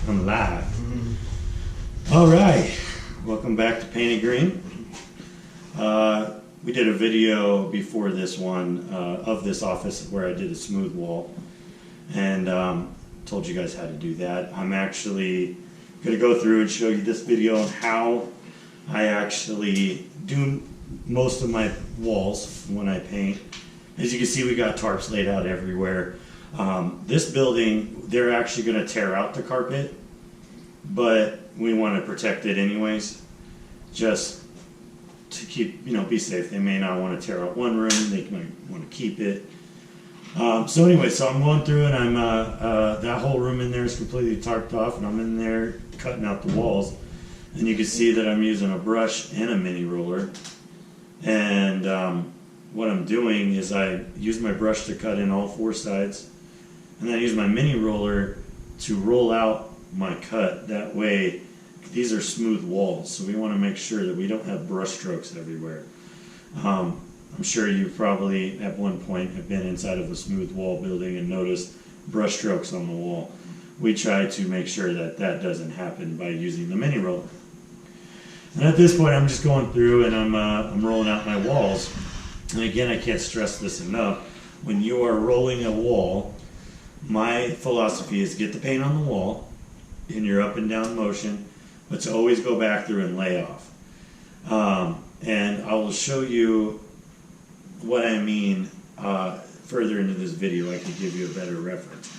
I'm live. All right, welcome back to Painted Green. We did a video before this one of this office where I did a smooth wall, and told you guys how to do that. I'm actually going to go through and show you this video on how I actually do most of my walls when I paint. As you can see, we got tarps laid out everywhere. This building, they're actually going to tear out the carpet, but we want to protect it anyways, just to keep, be safe. They may not want to tear out one room, they might want to keep it. So anyway, so I'm going through and I'm, that whole room in there is completely tarped off, and I'm in there cutting out the walls. And you can see that I'm using a brush and a mini roller. And what I'm doing is I use my brush to cut in all four sides, and then I use my mini roller to roll out my cut. That way, these are smooth walls, so we want to make sure that we don't have brush strokes everywhere. I'm sure you probably at one point have been inside of a smooth wall building and noticed brush strokes on the wall. We try to make sure that that doesn't happen by using the mini roller. And at this point, I'm just going through and I'm rolling out my walls. And again, I can't stress this enough. When you are rolling a wall, my philosophy is get the paint on the wall in your up and down motion, but to always go back through and lay off. And I will show you what I mean further into this video. I can give you a better reference.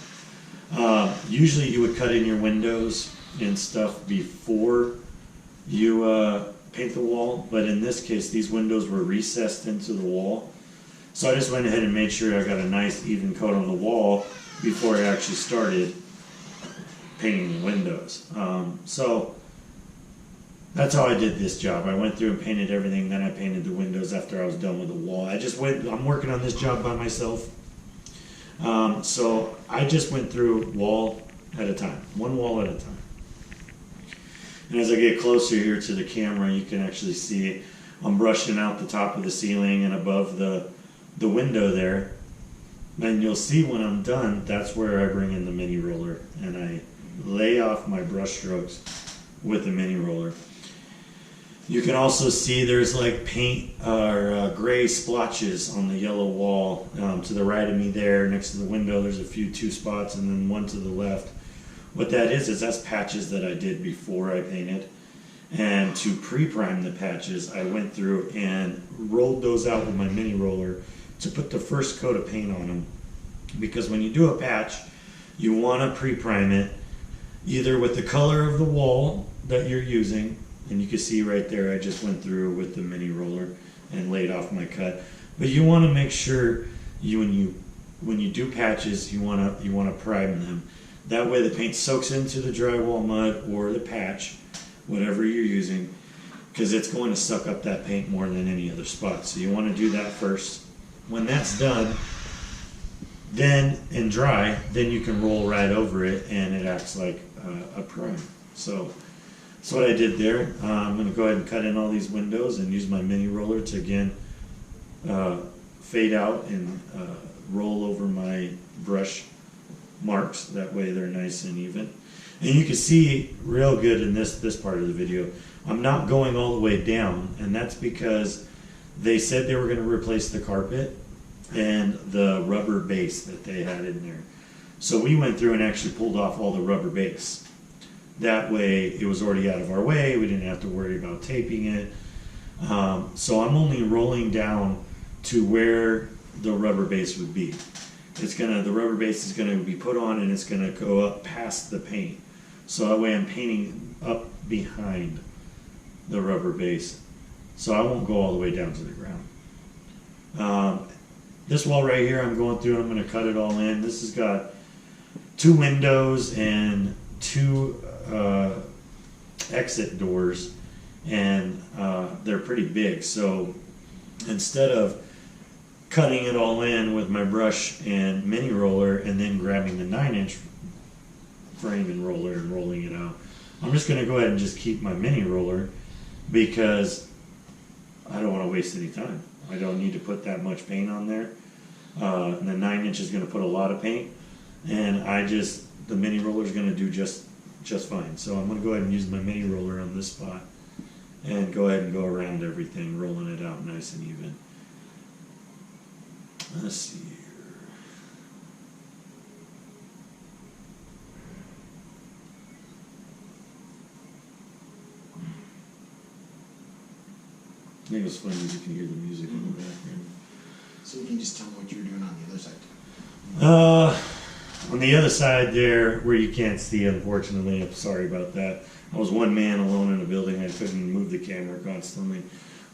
Usually you would cut in your windows and stuff before you paint the wall, but in this case these windows were recessed into the wall, so I just went ahead and made sure I got a nice even coat on the wall before I actually started painting the windows. So that's how I did this job. I went through and painted everything, then I painted the windows after I was done with the wall. I'm working on this job by myself, so I just went through wall at a time, one wall at a time. And as I get closer here to the camera, you can actually see I'm brushing out the top of the ceiling and above the window there. And you'll see when I'm done, that's where I bring in the mini roller and I lay off my brush strokes with the mini roller. You can also see there's like paint or gray splotches on the yellow wall to the right of me there next to the window. There's a few two spots and then one to the left. What that is that's patches that I did before I painted. And to pre-prime the patches, I went through and rolled those out with my mini roller to put the first coat of paint on them. Because when you do a patch, you want to pre-prime it either with the color of the wall that you're using, and you can see right there I just went through with the mini roller and laid off my cut. But you want to make sure when you do patches, you want to prime them. That way the paint soaks into the drywall mud or the patch, whatever you're using, because it's going to suck up that paint more than any other spot. So you want to do that first. When that's done, then and dry, then you can roll right over it and it acts like a prime. So that's what I did there. I'm going to go ahead and cut in all these windows and use my mini roller to again fade out and roll over my brush marks. That way they're nice and even. And you can see real good in this part of the video, I'm not going all the way down, and that's because they said they were going to replace the carpet and the rubber base that they had in there. So we went through and actually pulled off all the rubber base. That way it was already out of our way, we didn't have to worry about taping it. So I'm only rolling down to where the rubber base would be. The rubber base is gonna be put on and it's gonna go up past the paint. So that way I'm painting up behind the rubber base. So I won't go all the way down to the ground. This wall right here, I'm going through and I'm gonna cut it all in. This has got 2 windows and 2 exit doors, and they're pretty big. So instead of cutting it all in with my brush and mini roller and then grabbing the 9-inch frame and roller and rolling it out, I'm just going to go ahead and just keep my mini roller because I don't want to waste any time. I don't need to put that much paint on there. And the 9-inch is going to put a lot of paint, and the mini roller is going to do just just fine. So I'm going to go ahead and use my mini roller on this spot and go ahead and go around everything, rolling it out nice and even. Let's see here. I think it's funny that you can hear the music in the background. So you can just tell me what you were doing on the other side. On the other side there, where you can't see, unfortunately, I'm sorry about that. I was one man alone in a building. I couldn't move the camera constantly.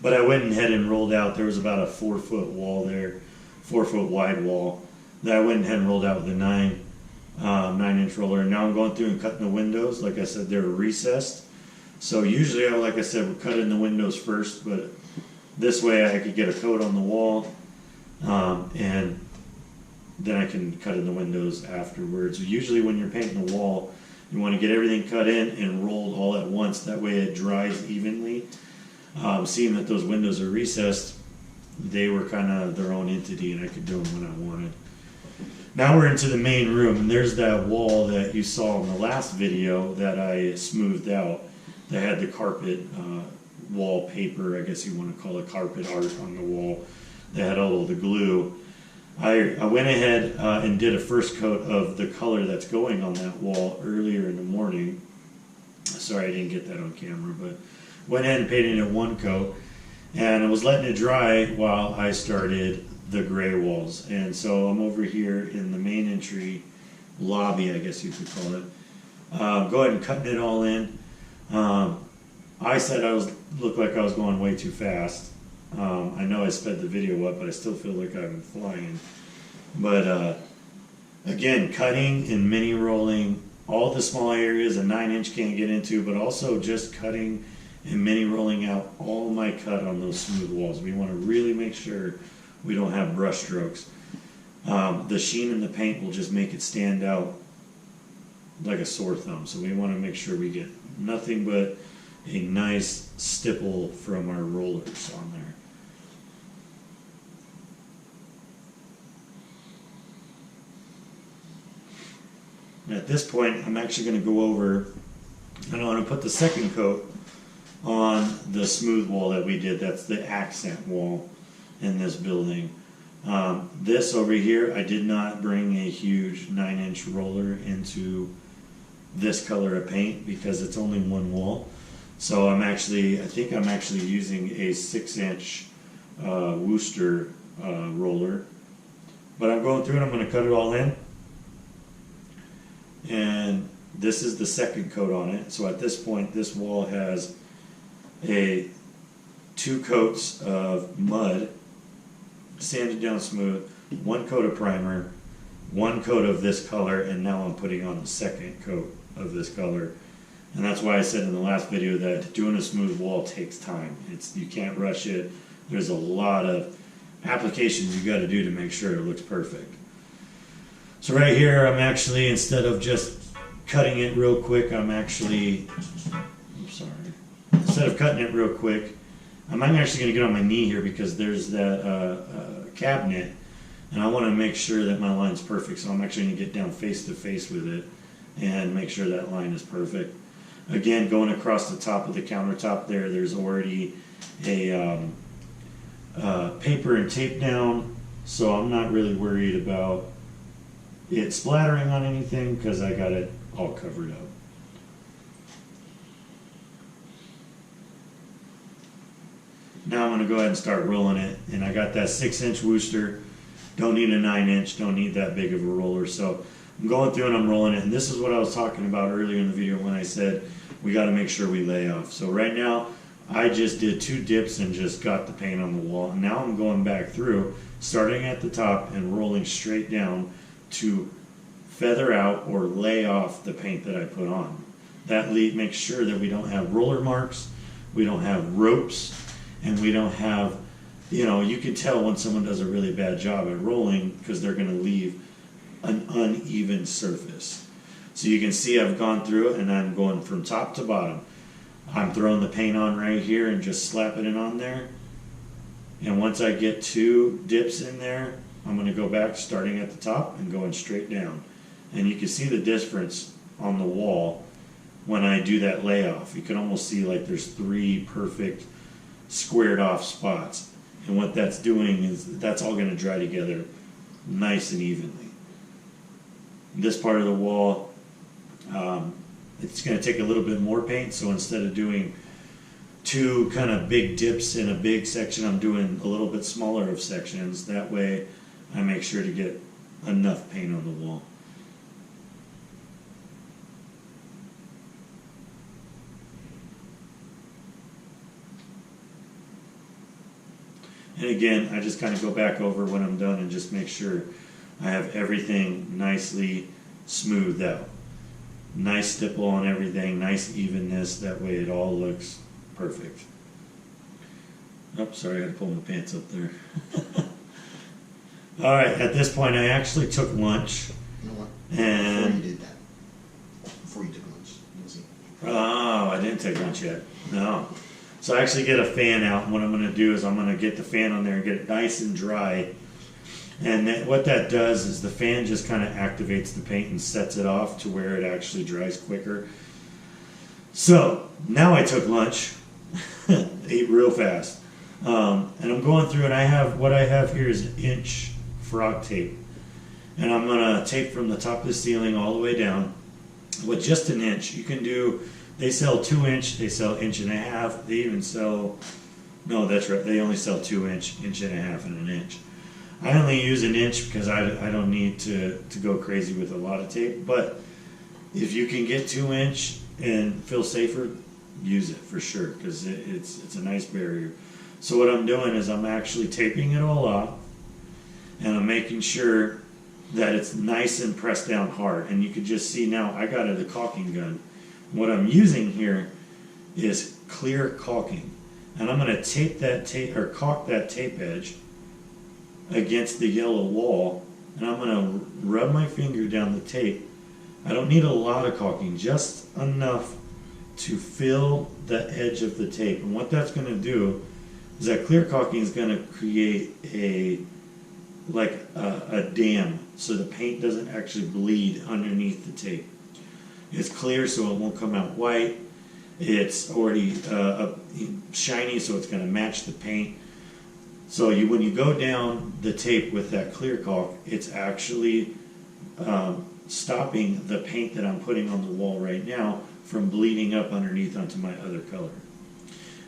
But I went ahead and rolled out. There was about a 4-foot wall there, 4-foot wide wall, that I went ahead and rolled out with a 9-inch roller. And now I'm going through and cutting the windows. Like I said, they're recessed. So usually, like I said, we're cutting the windows first, but this way I could get a coat on the wall, and then I can cut in the windows afterwards. Usually when you're painting the wall, you want to get everything cut in and rolled all at once. That way it dries evenly. Seeing that those windows are recessed, they were kind of their own entity, and I could do them when I wanted. Now we're into the main room, and there's that wall that you saw in the last video that I smoothed out. That had the carpet wallpaper, I guess you want to call it carpet art on the wall. That had all of the glue. I went ahead and did a first coat of the color that's going on that wall earlier in the morning. Sorry I didn't get that on camera, but went ahead and painted it one coat. And I was letting it dry while I started the gray walls. And so I'm over here in the main entry lobby, I guess you could call it. Go ahead and cutting it all in. I said looked like I was going way too fast. I know I sped the video up, but I still feel like I'm flying. But again, cutting and mini rolling all the small areas a 9-inch can't get into, but also just cutting and mini rolling out all my cut on those smooth walls. We want to really make sure we don't have brush strokes. The sheen in the paint will just make it stand out like a sore thumb. So we want to make sure we get nothing but a nice stipple from our rollers on there. At this point, I'm actually going to go over and I want to put the second coat on the smooth wall that we did. That's the accent wall in this building. This over here, I did not bring a huge 9-inch roller into this color of paint because it's only one wall. So I think I'm actually using a 6-inch Worcester roller. But I'm going through and I'm going to cut it all in. And this is the second coat on it. So at this point, this wall has 2 coats of mud, sanded down smooth, 1 coat of primer, 1 coat of this color, and now I'm putting on the second coat of this color. And that's why I said in the last video that doing a smooth wall takes time. You can't rush it. There's a lot of applications you got to do to make sure it looks perfect. So right here, I'm actually, instead of just cutting it real quick, instead of cutting it real quick, I'm actually going to get on my knee here because there's that cabinet, and I want to make sure that my line's perfect. So I'm actually going to get down face to face with it and make sure that line is perfect. Again, going across the top of the countertop there's already a paper and tape down, so I'm not really worried about it splattering on anything because I got it all covered up. Now I'm going to go ahead and start rolling it, and I got that 6-inch Worcester. Don't need a 9-inch, don't need that big of a roller. So I'm going through and I'm rolling it, and this is what I was talking about earlier in the video when I said we got to make sure we lay off. So right now I just did 2 dips and just got the paint on the wall. And now I'm going back through, starting at the top and rolling straight down to feather out or lay off the paint that I put on. That makes sure that we don't have roller marks, we don't have ropes, and we don't have, you can tell when someone does a really bad job at rolling because they're going to leave an uneven surface. So you can see I've gone through it and I'm going from top to bottom. I'm throwing the paint on right here and just slapping it on there. And once I get 2 dips in there, I'm going to go back starting at the top and going straight down. And you can see the difference on the wall when I do that layoff. You can almost see like there's 3 perfect squared off spots. And what that's doing is that's all going to dry together nice and evenly. This part of the wall, it's going to take a little bit more paint, so instead of doing 2 kind of big dips in a big section, I'm doing a little bit smaller of sections. That way I make sure to get enough paint on the wall. And again, I just kind of go back over when I'm done and just make sure I have everything nicely smoothed out. Nice stipple on everything, nice evenness, that way it all looks perfect. Oh, sorry, I had to pull my pants up there. All right, at this point I actually took lunch. You know what? And Before you did that, before you took lunch, you'll see. oh, I didn't take lunch yet. No. So I actually get a fan out, and what I'm going to do is I'm going to get the fan on there and get it nice and dry. And what that does is the fan just kind of activates the paint and sets it off to where it actually dries quicker. So now I took lunch, ate real fast, and I'm going through, and what I have here is 1-inch frog tape. And I'm going to tape from the top of the ceiling all the way down with just 1 inch. You can do, they sell 2-inch, they sell 1.5 inch, they even sell, no, that's right, they only sell 2-inch, 1.5 inch, and 1 inch. I only use 1 inch because I don't need to go crazy with a lot of tape, but if you can get 2-inch and feel safer, use it for sure, because it's a nice barrier. So what I'm doing is I'm actually taping it all off, and I'm making sure that it's nice and pressed down hard. And you can just see now I got a caulking gun. What I'm using here is clear caulking, and I'm going to tape that tape or caulk that tape edge against the yellow wall, and I'm going to rub my finger down the tape. I don't need a lot of caulking, just enough to fill the edge of the tape. And what that's going to do is that clear caulking is going to create a dam, so the paint doesn't actually bleed underneath the tape. It's clear, so it won't come out white. It's already shiny, so it's going to match the paint. So when you go down the tape with that clear caulk, it's actually stopping the paint that I'm putting on the wall right now from bleeding up underneath onto my other color.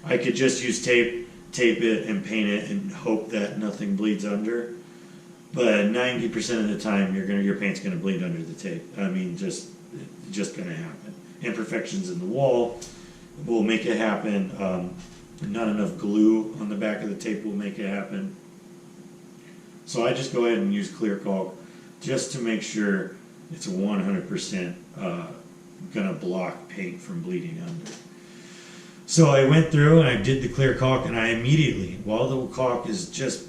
I could just use tape it and paint it and hope that nothing bleeds under. But 90% of the time, your paint's gonna bleed under the tape. I mean, just gonna happen. Imperfections in the wall will make it happen. Not enough glue on the back of the tape will make it happen. So I just go ahead and use clear caulk just to make sure it's 100% gonna block paint from bleeding under. So I went through and I did the clear caulk, and I immediately, while the caulk has just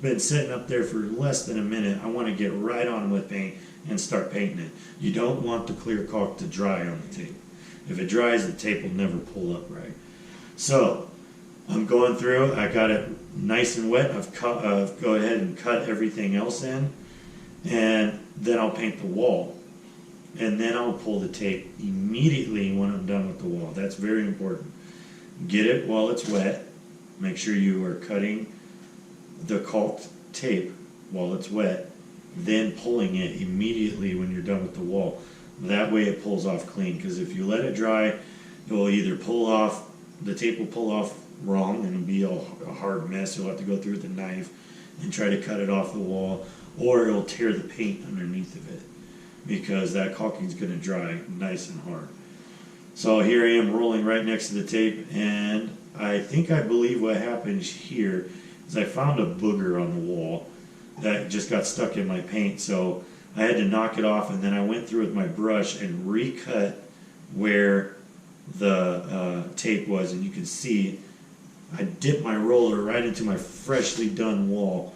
been sitting up there for less than a minute, I want to get right on with paint and start painting it. You don't want the clear caulk to dry on the tape. If it dries, the tape will never pull up right. So I'm going through, I got it nice and wet. I've go ahead and cut everything else in, and then I'll paint the wall. And then I'll pull the tape immediately when I'm done with the wall. That's very important. Get it while it's wet. Make sure you are cutting the caulked tape while it's wet, then pulling it immediately when you're done with the wall. That way it pulls off clean, because if you let it dry, it will either pull off, the tape will pull off wrong and it'll be a hard mess. You'll have to go through with a knife and try to cut it off the wall, or it'll tear the paint underneath of it, because that caulking is going to dry nice and hard. So here I am rolling right next to the tape, and I believe what happened here is I found a booger on the wall that just got stuck in my paint, so I had to knock it off, and then I went through with my brush and recut where the tape was, and you can see I dipped my roller right into my freshly done wall.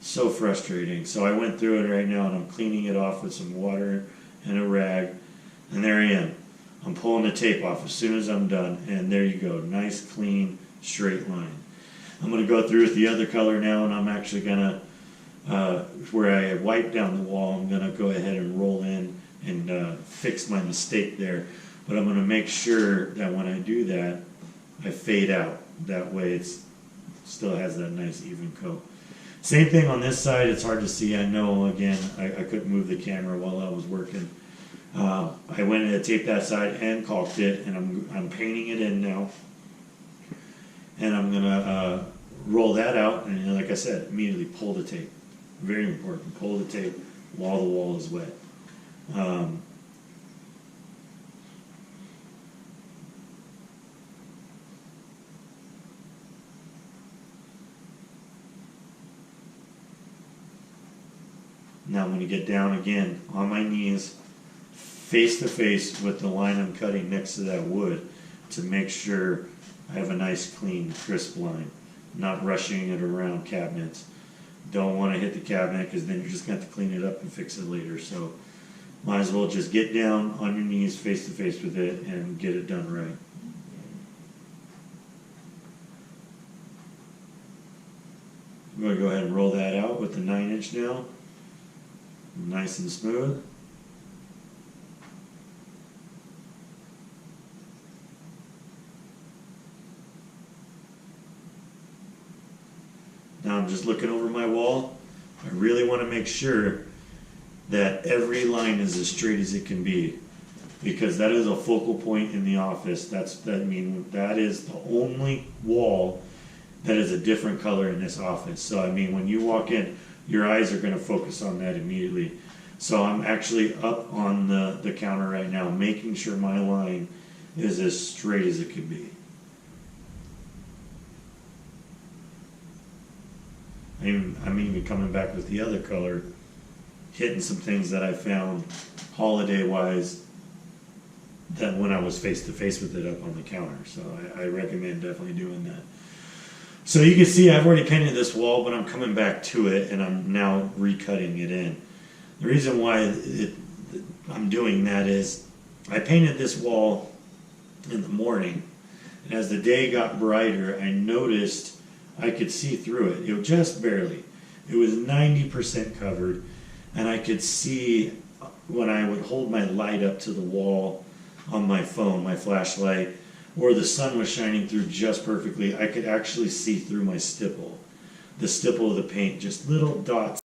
So frustrating. So I went through it right now, and I'm cleaning it off with some water and a rag, and there I am. I'm pulling the tape off as soon as I'm done, and there you go, nice clean straight line. I'm going to go through with the other color now, and I'm actually going to, where I wiped down the wall, I'm going to go ahead and roll in and fix my mistake there. But I'm gonna make sure that when I do that, I fade out. That way it's still has that nice even coat. Same thing on this side, it's hard to see. I know, again, I couldn't move the camera while I was working. I went in to tape that side and caulked it, and I'm painting it in now. And I'm gonna roll that out, and like I said, immediately pull the tape. Very important, pull the tape while the wall is wet. Now I'm going to get down again on my knees, face to face with the line I'm cutting next to that wood to make sure I have a nice, clean, crisp line. Not rushing it around cabinets. Don't want to hit the cabinet because then you're just going to have to clean it up and fix it later. So might as well just get down on your knees, face to face with it, and get it done right. I'm going to go ahead and roll that out with the 9" now. Nice and smooth. Now I'm just looking over my wall. I really want to make sure that every line is as straight as it can be, because that is a focal point in the office. That is the only wall that is a different color in this office. So I mean, when you walk in, your eyes are going to focus on that immediately. So I'm actually up on the counter right now, making sure my line is as straight as it could be. I'm even coming back with the other color, hitting some things that I found holiday-wise that when I was face-to-face with it up on the counter. So I recommend definitely doing that. So you can see I've already painted this wall, but I'm coming back to it and I'm now recutting it in. The reason why I'm doing that is I painted this wall in the morning, and as the day got brighter, I noticed I could see through it. It was just barely. It was 90% covered, and I could see when I would hold my light up to the wall on my phone, my flashlight, or the sun was shining through just perfectly, I could actually see through my stipple. The stipple of the paint, just little dots